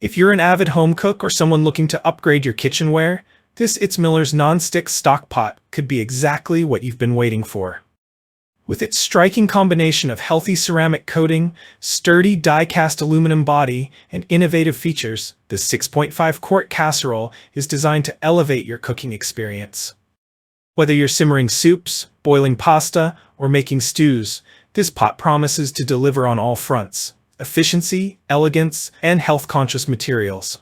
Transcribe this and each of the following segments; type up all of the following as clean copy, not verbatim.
If you're an avid home cook or someone looking to upgrade your kitchenware, this ItsMillers Nonstick stock pot could be exactly what you've been waiting for. With its striking combination of healthy ceramic coating, sturdy die-cast aluminum body, and innovative features, the 6.5 quart casserole is designed to elevate your cooking experience. Whether you're simmering soups, boiling pasta, or making stews, this pot promises to deliver on all fronts: efficiency, elegance, and health-conscious materials.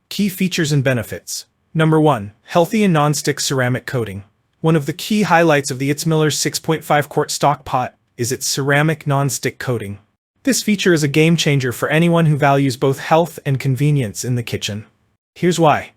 Key features and benefits. Number 1. Healthy and non-stick ceramic coating. One of the key highlights of the ItsMillers 6.5 quart stock pot is its ceramic non-stick coating. This feature is a game-changer for anyone who values both health and convenience in the kitchen. Here's why.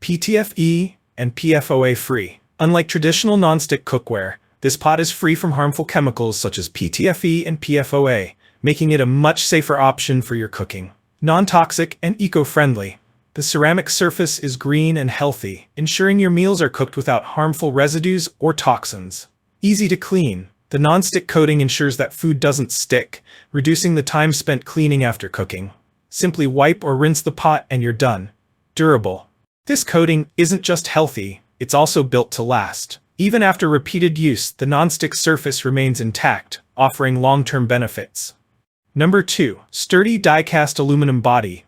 PTFE and PFOA-free. Unlike traditional non-stick cookware, this pot is free from harmful chemicals such as PTFE and PFOA, making it a much safer option for your cooking. Non-toxic and eco-friendly. The ceramic surface is green and healthy, ensuring your meals are cooked without harmful residues or toxins. Easy to clean. The non-stick coating ensures that food doesn't stick, reducing the time spent cleaning after cooking. Simply wipe or rinse the pot and you're done. Durable. This coating isn't just healthy, it's also built to last. Even after repeated use, the non-stick surface remains intact, offering long-term benefits. Number 2. Sturdy die-cast aluminum body.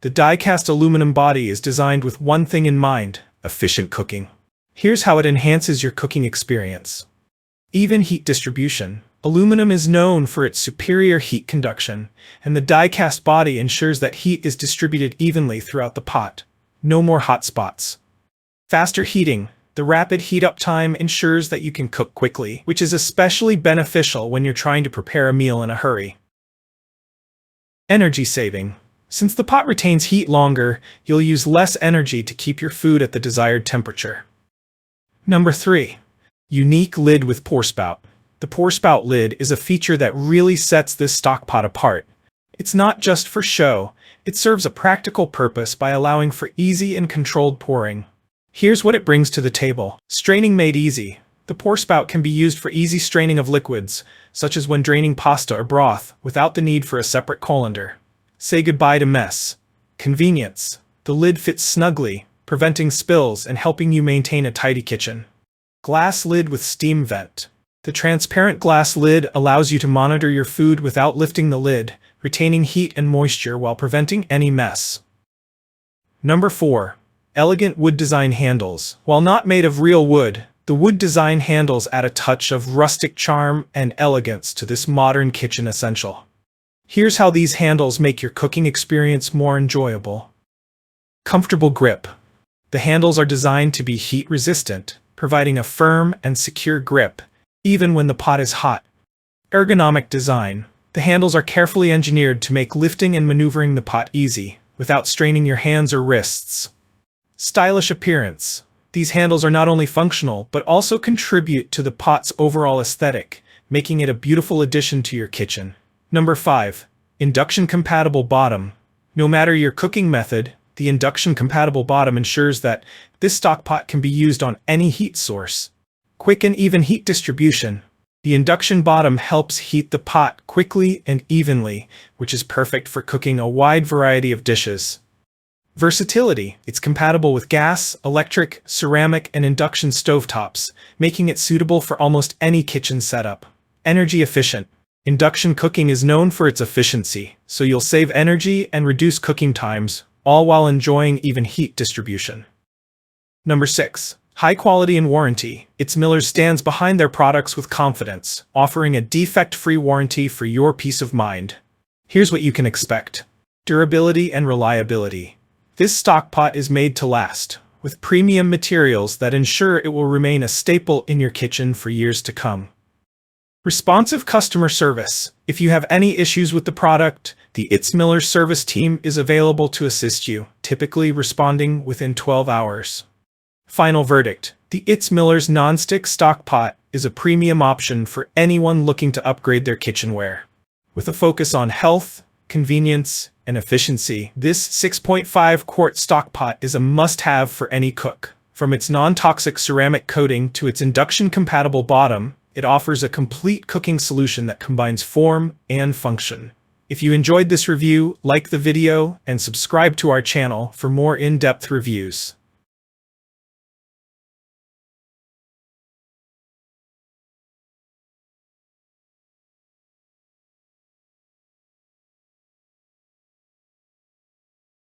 The die-cast aluminum body is designed with one thing in mind: efficient cooking. Here's how it enhances your cooking experience. Even heat distribution. Aluminum is known for its superior heat conduction, and the die-cast body ensures that heat is distributed evenly throughout the pot. No more hot spots. Faster heating. The rapid heat-up time ensures that you can cook quickly, which is especially beneficial when you're trying to prepare a meal in a hurry. Energy saving. Since the pot retains heat longer, you'll use less energy to keep your food at the desired temperature. Number 3. Unique lid with pour spout. The pour spout lid is a feature that really sets this stock pot apart. It's not just for show, it serves a practical purpose by allowing for easy and controlled pouring. Here's what it brings to the table. Straining made easy. The pour spout can be used for easy straining of liquids, such as when draining pasta or broth, without the need for a separate colander. Say goodbye to mess. Convenience. The lid fits snugly, preventing spills and helping you maintain a tidy kitchen. Glass lid with steam vent. The transparent glass lid allows you to monitor your food without lifting the lid, retaining heat and moisture while preventing any mess. Number 4. Elegant wood design handles. While not made of real wood, the wood design handles add a touch of rustic charm and elegance to this modern kitchen essential. Here's how these handles make your cooking experience more enjoyable. Comfortable grip. The handles are designed to be heat-resistant, providing a firm and secure grip, even when the pot is hot. Ergonomic design. The handles are carefully engineered to make lifting and maneuvering the pot easy, without straining your hands or wrists. Stylish appearance. These handles are not only functional, but also contribute to the pot's overall aesthetic, making it a beautiful addition to your kitchen. Number 5. Induction-compatible bottom. No matter your cooking method, the induction-compatible bottom ensures that this stock pot can be used on any heat source. Quick and even heat distribution. The induction bottom helps heat the pot quickly and evenly, which is perfect for cooking a wide variety of dishes. Versatility. It's compatible with gas, electric, ceramic, and induction stovetops, making it suitable for almost any kitchen setup. Energy efficient. Induction cooking is known for its efficiency, so you'll save energy and reduce cooking times, all while enjoying even heat distribution. Number 6. High quality and warranty. ItsMillers stands behind their products with confidence, offering a defect-free warranty for your peace of mind. Here's what you can expect. Durability and reliability. This stock pot is made to last, with premium materials that ensure it will remain a staple in your kitchen for years to come. Responsive customer service. If you have any issues with the product, the ItsMillers service team is available to assist you, typically responding within 12 hours. Final verdict. The ItsMillers Nonstick stock pot is a premium option for anyone looking to upgrade their kitchenware. With a focus on health, convenience, and efficiency, this 6.5 quart stock pot is a must-have for any cook. From its non-toxic ceramic coating to its induction-compatible bottom, it offers a complete cooking solution that combines form and function. If you enjoyed this review, like the video and subscribe to our channel for more in-depth reviews.